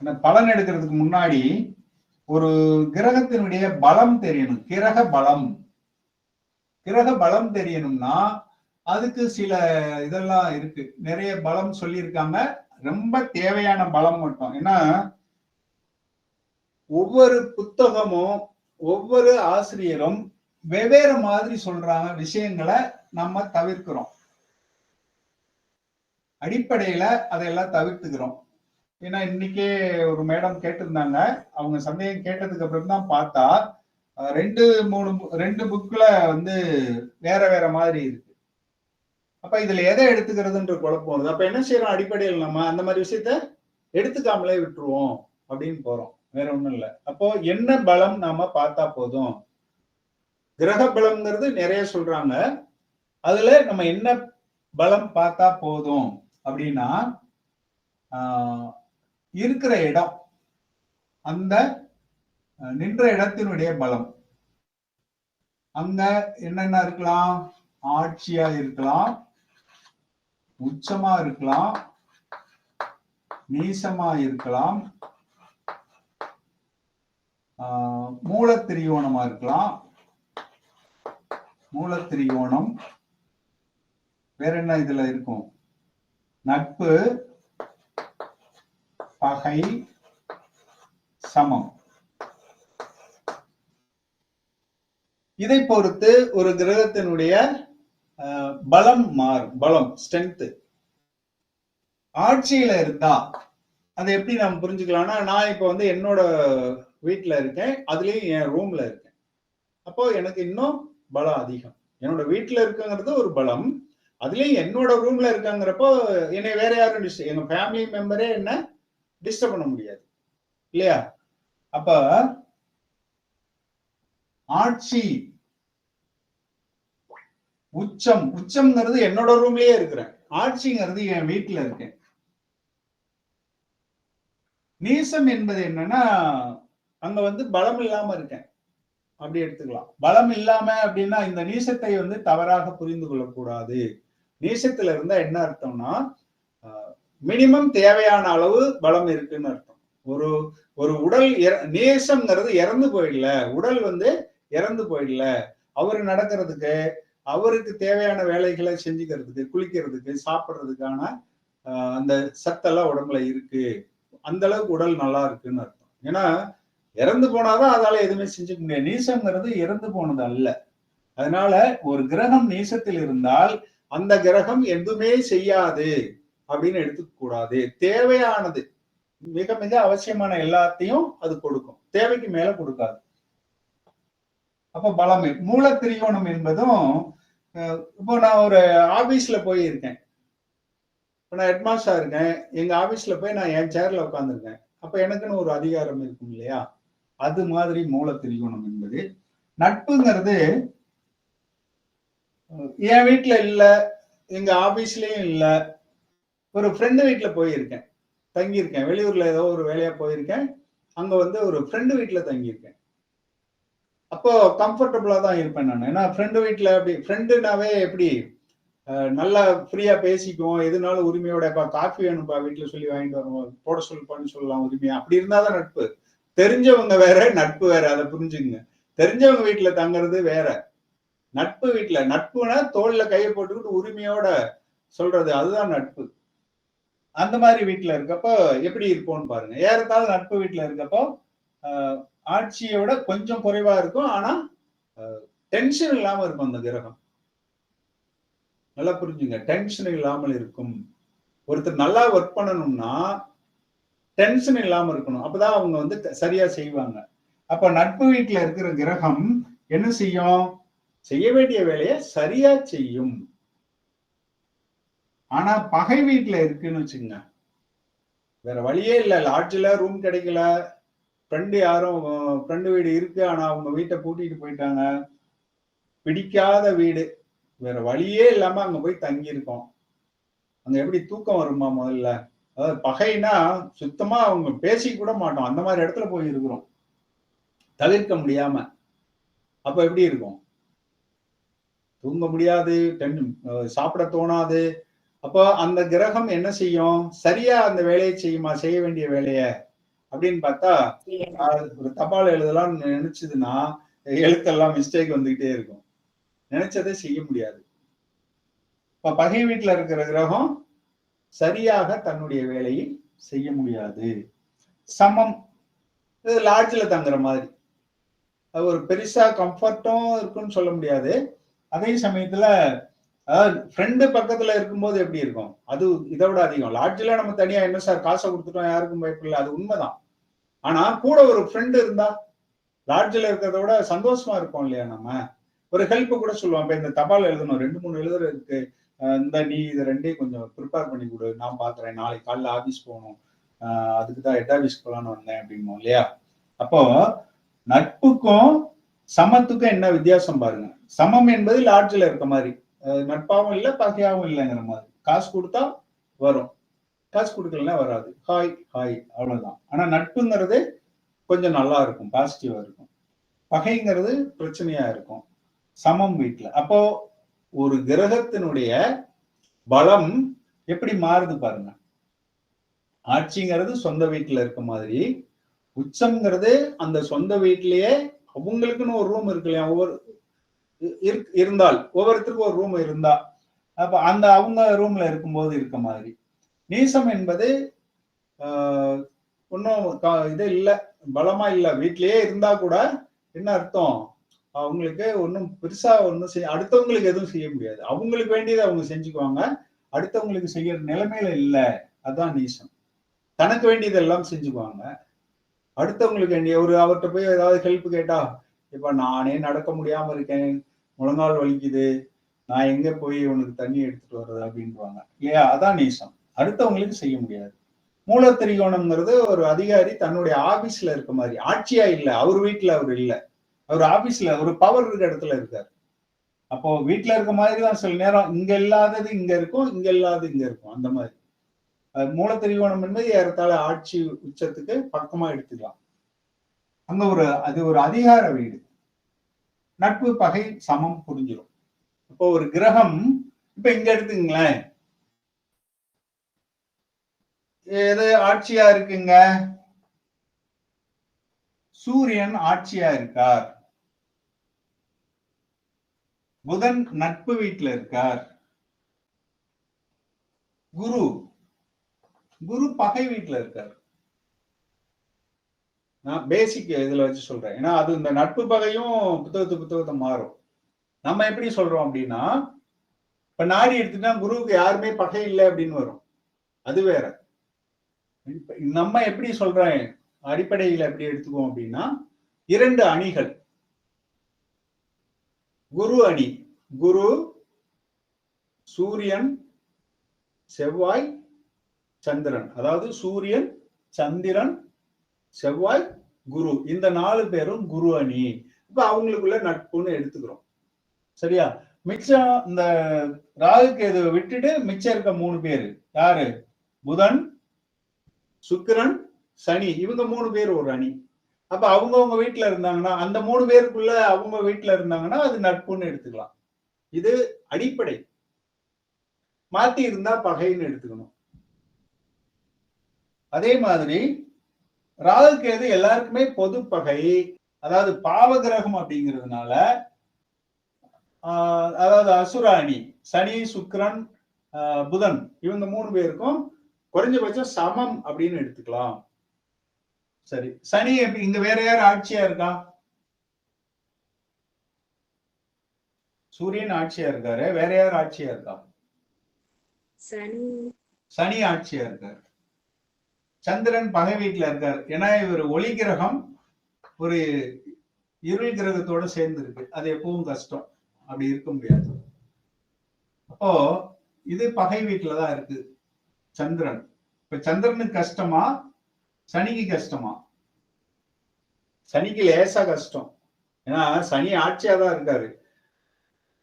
பலன் எடுக்கிறதுக்கு முன்னாடி ஒரு கிரகத்தினுடைய பலம் தெரியணும். கிரக பலம் தெரியணும்னா அதுக்கு சில இதெல்லாம் இருக்கு. நிறைய பலம் சொல்லியிருக்காங்க. ரொம்ப தேவையான பலம் மட்டும். ஏன்னா ஒவ்வொரு புத்தகமும் ஒவ்வொரு ஆசிரியரும் வெவ்வேறு மாதிரி சொல்றாங்க. விஷயங்களை நம்ம தவிர்க்கிறோம். அடிப்படையில அதையெல்லாம் தவிர்த்துக்கிறோம். ஏன்னா இன்னைக்கே ஒரு மேடம் கேட்டிருந்தாங்க. அவங்க சந்தேகம் கேட்டதுக்கு அப்புறம் தான் பார்த்தா 2 புக்ல வந்து வேற வேற மாதிரி இருக்கு. அப்ப இதுல எதை எடுத்துக்கிறதுன்ற குழப்பம் வருது. அப்ப என்ன செய்யறோம்? அடிப்படையில் நம்ம அந்த மாதிரி விஷயத்த எடுத்துக்காமலே விட்டுருவோம் அப்படின்னு போறோம். வேற ஒண்ணும் இல்லை. அப்போ என்ன பலம் நாம பார்த்தா போதும். கிரக பலம்ங்கிறது நிறைய சொல்றாங்க. அதுல நம்ம என்ன பலம் பார்த்தா போதும் அப்படின்னா இருக்கிற இடம், அந்த நின்ற இடத்தினுடைய பலம். அங்க என்னென்ன இருக்கலாம்? ஆட்சியா இருக்கலாம், உச்சமா இருக்கலாம், நீசமா இருக்கலாம், மூலத்திரியோணமா இருக்கலாம். மூலத்திரியோணம் வேற என்ன இதுல இருக்கும்? நட்பு, பகை, சமம். இதை பொறுத்து ஒரு கிரகத்தினுடைய பலம் மாறும். பலம், ஸ்ட்ரென்த். ஆட்சியில இருந்தா அதை எப்படி நம்ம புரிஞ்சுக்கலாம்னா, நான் இப்ப வந்து என்னோட வீட்டுல இருக்கேன், அதுலயும் என் ரூம்ல இருக்கேன். அப்போ எனக்கு இன்னும் பலம் அதிகம். என்னோட வீட்டுல இருக்குங்கிறது ஒரு பலம், அதுலயும் என்னோட ரூம்ல இருக்காங்கிறப்போ என்னை வேற யாரும் எங்க ஃபேமிலி மெம்பரே என்ன டிஸ்டர்ப் பண்ண முடியாது இல்லையா? அப்ப ஆட்சி, உச்சம்ங்கிறது என்னோட ரூம்லயே இருக்கிறேன், ஆட்சிங்கிறது என் வீட்டுல இருக்கேன். நீசம் என்பது என்னன்னா, அங்க வந்து பலம் இல்லாம இருக்கேன் அப்படி எடுத்துக்கலாம். பலம் இல்லாம அப்படின்னா இந்த நீசத்தை வந்து தவறாக புரிந்து கொள்ளக்கூடாது. நீசத்துல இருந்தா என்ன அர்த்தம்னா, மினிமம் தேவையான அளவு பலம் இருக்குன்னு அர்த்தம். ஒரு உடல் நேசம்ங்கிறது இறந்து போயிடல, உடல் வந்து இறந்து போயிடல. அவரு நடக்கிறதுக்கு, அவருக்கு தேவையான வேலைகளை செஞ்சுக்கிறதுக்கு, குளிக்கிறதுக்கு, சாப்பிட்றதுக்கான அந்த சத்தெல்லாம் உடம்புல இருக்கு. அந்த அளவுக்கு உடல் நல்லா இருக்குன்னு அர்த்தம். ஏன்னா இறந்து போனாதான் அதால எதுவுமே செஞ்சுக்க முடியாது. நீசம்ங்கிறது இறந்து போனது அல்ல. அதனால ஒரு கிரகம் நீசத்தில் இருந்தால் அந்த கிரகம் எதுவுமே செய்யாது அப்படின்னு எடுத்துக்க கூடாது. தேவையானது, மிக மிக அவசியமான எல்லாத்தையும் அது கொடுக்கும், தேவைக்கு மேல கொடுக்காது. அப்ப பலம். மூலத்திரியோணம் என்பதும், இப்போ நான் ஒரு ஆபீஸ்ல போயிருக்கேன், இப்போ நான் ஹெட்மாஸ்டரா இருக்கேன், எங்க ஆபீஸ்ல போய் நான் என் சேர்ல உட்காந்துருக்கேன். அப்ப எனக்குன்னு ஒரு அதிகாரம் இருக்கும் இல்லையா? அது மாதிரி மூலத்திரியோணம் என்பது. நட்புங்கிறது என் வீட்டுல இல்ல, எங்க ஆபீஸ்லயும் இல்ல, ஒரு ஃப்ரெண்டு வீட்டுல போயிருக்கேன், தங்கியிருக்கேன். வெளியூர்ல ஏதோ ஒரு வேலையா போயிருக்கேன், அங்க வந்து ஒரு ஃப்ரெண்டு வீட்டுல தங்கியிருக்கேன். அப்போ கம்ஃபர்டபுளா தான் இருப்பேன் நான். ஏன்னா ஃப்ரெண்டு வீட்டுல அப்படி, ஃப்ரெண்டுனாவே எப்படி நல்லா ஃப்ரீயா பேசிக்குவோம், எதுனாலும் உரிமையோட, காஃபி வேணும்பா வீட்டுல சொல்லி வாங்கிட்டு வருவோம், போட சொல்லுப்பான்னு சொல்லலாம் உரிமையா. அப்படி இருந்தாதான் நட்பு. தெரிஞ்சவங்க வேற, நட்பு வேற, அதை புரிஞ்சுங்க. தெரிஞ்சவங்க வீட்டுல தங்குறது வேற, நட்பு வீட்டுல. நட்புனா தோல்ல கையை போட்டுக்கிட்டு உரிமையோட சொல்றது, அதுதான் நட்பு. அந்த மாதிரி வீட்டுல இருக்கப்போ எப்படி இருப்போம்னு பாருங்க. ஏறத்தாலும் நட்பு வீட்டுல இருக்கப்போ ஆட்சியோட கொஞ்சம் குறைவா இருக்கும், ஆனா டென்ஷன் இல்லாம இருக்கும் அந்த கிரகம். நல்லா புரிஞ்சுங்க, டென்ஷன் இல்லாமல் இருக்கும். ஒருத்தர் நல்லா ஒர்க் பண்ணணும்னா டென்ஷன் இல்லாம இருக்கணும், அப்பதான் அவங்க வந்து சரியா செய்வாங்க. அப்ப நட்பு வீட்டுல இருக்கிற கிரகம் என்ன செய்யும்? செய்ய வேண்டிய வேலையை சரியா செய்யும். ஆனா பகை வீட்டுல இருக்குன்னு வச்சுக்கோங்க, வேற வழியே இல்ல, லாட்ஜ்ல ரூம் கிடைக்கல, ஃப்ரெண்டு வீடு இருக்கு, ஆனா அவங்க வீட்டை பூட்டிட்டு போயிட்டாங்க, பிடிக்காத வீடு, வேற வழியே இல்லாம அங்க போய் தங்கி இருக்கோம். அங்க எப்படி தூக்கம் வருமா முதல்ல? அதாவது பகைனா சுத்தமா அவங்க பேசி கூட மாட்டோம், அந்த மாதிரி இடத்துல போய் இருக்கிறோம் தவிர்க்க முடியாம. அப்ப எப்படி இருக்கும்? தூங்க முடியாது, சாப்பிட தோணாது. அப்போ அந்த கிரகம் என்ன செய்யும்? சரியா அந்த வேலையை செய்யுமா? செய்ய வேண்டிய வேலைய அப்படின்னு பார்த்தா ஒரு தபால் எழுதலாம்னு நினைச்சதுன்னா எழுத்தெல்லாம் மிஸ்டேக் வந்துகிட்டே இருக்கும். நினைச்சதை செய்ய முடியாது. இப்ப பகை வீட்டுல இருக்கிற கிரகம் சரியாக தன்னுடைய வேலையை செய்ய முடியாது. சமம் லாட்ஜ்ல தங்குற மாதிரி ஒரு பெருசா கம்ஃபர்ட்டும் இருக்குன்னு சொல்ல முடியாது. அதே சமயத்துல அதாவது ஃப்ரெண்டு பக்கத்துல இருக்கும்போது எப்படி இருக்கும், அது இதை விட அதிகம். லாட்ஜ்ல நம்ம தனியா என்ன சார் காசை கொடுத்துட்டோம் யாருக்கும் பயப்படல, அது உண்மைதான். ஆனா கூட ஒரு ஃப்ரெண்டு இருந்தா லாட்ஜ்ல இருக்கிறத விட சந்தோஷமா இருப்போம் இல்லையா? நம்ம ஒரு ஹெல்ப் கூட சொல்லுவோம். இப்ப இந்த தபால் எழுதணும் 2-3 எழுதுறது இருக்கு, இந்த நீ இதை ரெண்டையும் கொஞ்சம் ப்ரிப்பேர் பண்ணி கொடு, நான் பாக்குறேன், நாளைக்கு காலைல ஆபீஸ் போகணும், அதுக்குதான் ஹெட் ஆபீஸ் போலான்னு வந்தேன் அப்படின்போம் இல்லையா? அப்போ நட்புக்கும் சமத்துக்கும் என்ன வித்தியாசம் பாருங்க. சமம் என்பது லாட்ஜ்ல இருக்க மாதிரி, நட்பாவும் இல்லை பகையாவும் இல்லைங்கிற மாதிரி. காசு கொடுத்தா வரும், காசு கொடுக்கலன்னா வராது. ஹாய் ஹாய் அவ்வளவுதான். ஆனா நட்புங்கிறது கொஞ்சம் நல்லா இருக்கும், பாசிட்டிவா இருக்கும். பகைங்கிறது பிரச்சனையா இருக்கும். சமம் வீட்டுல. அப்போ ஒரு கிரகத்தினுடைய பலம் எப்படி மாறுது பாருங்க. ஆட்சிங்கிறது சொந்த வீட்டுல இருக்க மாதிரி, உச்சம்ங்கிறது அந்த சொந்த வீட்டிலேயே அவங்களுக்குன்னு ஒரு ரூம் இருக்கு இல்லையா? ஒவ்வொரு இருந்தால் ஒவ்வொருத்தருக்கும் ஒரு ரூம் இருந்தா அப்ப அந்த அவங்க ரூம்ல இருக்கும்போது இருக்க மாதிரி. நீசம் என்பது ஒன்னும் இது இல்ல, பலமா இல்ல, வீட்லயே இருந்தா கூட என்ன அர்த்தம், அவங்களுக்கு ஒன்னும் பெருசா ஒன்னும் செய்ய, அடுத்தவங்களுக்கு எதுவும் செய்ய முடியாது. அவங்களுக்கு வேண்டியதை அவங்க செஞ்சுக்குவாங்க, அடுத்தவங்களுக்கு செய்யற நிலைமையில இல்ல. அதான் நீசம். தனக்கு வேண்டியதெல்லாம் செஞ்சுக்குவாங்க, அடுத்தவங்களுக்கு வேண்டிய ஒரு அவர்கிட்ட போய் ஏதாவது ஹெல்ப் கேட்டா, இப்ப நானே நடக்க முடியாம இருக்கேன், முழங்கால் வலிக்குது, நான் எங்க போய் உனக்கு தண்ணி எடுத்துட்டு வர்றது அப்படின்வாங்க இல்லையா? அதான் நீசம். அடுத்தவங்களுக்கு செய்ய முடியாது. மூலத்திரிகோணம்ங்கிறது ஒரு அதிகாரி தன்னுடைய ஆபீஸ்ல இருக்க மாதிரி, ஆட்சியா இல்ல, அவர் வீட்டுல அவர் இல்ல, அவர் ஆபீஸ்ல ஒரு பவர் இருக்க இடத்துல இருக்காரு. அப்போ வீட்டுல இருக்க மாதிரிதான் சில நேரம் இங்க இல்லாதது இங்க இருக்கும், இங்க இல்லாதது இங்க இருக்கும். அந்த மாதிரி மூலத்திரிகோணம் என்பது ஏறத்தாழ ஆட்சி உச்சத்துக்கு பக்கமா எடுத்துக்கலாம். அங்க அது ஒரு அதிகார வீடு. நட்பு பகை சமம் புரிஞ்சிடும். இப்போ ஒரு கிரகம் இப்ப இங்க எடுத்துங்களேன், எது ஆட்சியா இருக்குங்க? சூரியன் ஆட்சியா இருக்கார், புதன் நட்பு வீட்டுல இருக்கார், குரு பகை வீட்டுல இருக்கார். நான் பேசிக் இதுல வச்சு சொல்றேன், ஏன்னா அது இந்த நட்பு பகையும் புத்தகத்தை மாறும். நம்ம எப்படி சொல்றோம் அப்படின்னா, இப்ப நாடி எடுத்துட்டா குருவுக்கு யாருமே பகை இல்லை அப்படின்னு வரும், அது வேற. நம்ம எப்படி சொல்றேன் அடிப்படையில் எப்படி எடுத்துக்குவோம் அப்படின்னா, 2 அணிகள், குரு அணி, குரு சூரியன் செவ்வாய் சந்திரன், அதாவது சூரியன் சந்திரன் செவ்வாய் குரு, இந்த 4 பேரும் குரு அணி. இப்ப அவங்களுக்குள்ள நட்புன்னு எடுத்துக்கிறோம், சரியா? மிச்சம் இந்த ராகுக்கு எது விட்டுட்டு மிச்சம் இருக்க 3 பேரு யாரு? புதன் சுக்கிரன் சனி, இவங்க 3 பேர் ஒரு அணி. அப்ப அவங்கவுங்க வீட்டுல இருந்தாங்கன்னா, அந்த 3 பேருக்குள்ள அவங்க வீட்டுல இருந்தாங்கன்னா அது நட்புன்னு எடுத்துக்கலாம். இது அடிப்படை. மாத்தி இருந்தா பகைன்னு எடுத்துக்கணும். அதே மாதிரி ராகுக்கு எது எல்லாருக்குமே பொது பகை, அதாவது பாவ கிரகம் அப்படிங்கிறதுனால, அதாவது அசுர அணி சனி சுக்கிரன் புதன், இவங்க 3 பேருக்கும் குறைஞ்சபட்சம் சமம் அப்படின்னு எடுத்துக்கலாம். சரி, சனி இங்க வேற யார் ஆட்சியா இருக்கா? சூரியன் ஆட்சியா இருக்காரு, வேற யார் ஆட்சியா இருக்கா? சனி ஆட்சியா இருக்காரு. சந்திரன் பகை வீட்டுல இருக்காரு, ஏன்னா இவர் ஒளி கிரகம் ஒரு இருள் கிரகத்தோட சேர்ந்து இருக்கு, அது எப்பவும் கஷ்டம், அப்படி இருக்க முடியாது. அப்போ இது பகை வீட்டுலதான் இருக்கு சந்திரன். இப்ப சந்திரனுக்கு கஷ்டமா சனிக்கு கஷ்டமா? சனிக்கு லேசா கஷ்டம், ஏன்னா சனி ஆட்சியா தான் இருக்காரு.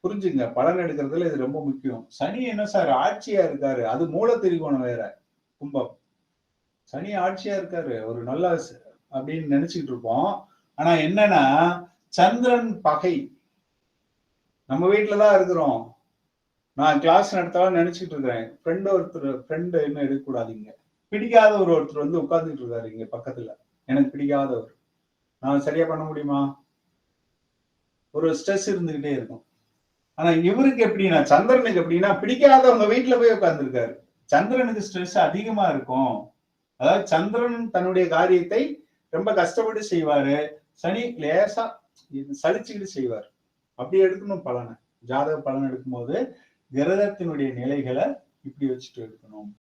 புரிஞ்சுங்க, பலன் எடுக்கிறதுல இது ரொம்ப முக்கியம். சனி என்ன சார் ஆட்சியா இருக்காரு, அது மூல திரிகோணம் வேற, கும்பம். சனி ஆட்சியா இருக்காரு, ஒரு நல்ல அப்படின்னு நினைச்சுக்கிட்டு இருப்போம். ஆனா என்னன்னா சந்திரன் பகை. நம்ம வீட்டுலதான் இருக்கிறோம், நான் கிளாஸ் நடத்தாலும் நினைச்சிட்டு இருக்கிறேன், ஃப்ரெண்டு என்ன எடுக்கக்கூடாதீங்க, பிடிக்காத ஒருத்தர் வந்து உட்கார்ந்துட்டு இருக்காரு இங்க பக்கத்துல, எனக்கு பிடிக்காதவர். நான் சரியா பண்ண முடியுமா? ஒரு ஸ்ட்ரெஸ் இருந்துகிட்டே இருக்கும். ஆனா இவருக்கு எப்படின்னா, சந்திரனுக்கு எப்படின்னா, பிடிக்காதவங்க வீட்டுல போய் உட்கார்ந்திருக்காரு. சந்திரனுக்கு ஸ்ட்ரெஸ் அதிகமா இருக்கும். அதாவது சந்திரன் தன்னுடைய காரியத்தை ரொம்ப கஷ்டப்பட்டு செய்வாரு. சனி லேசா சலிச்சுக்கிட்டு செய்வார். அப்படி எடுக்கணும் பலனை. ஜாதக பலன் எடுக்கும்போது கிரகத்தினுடைய நிலைகளை இப்படி வச்சுட்டு எடுக்கணும்.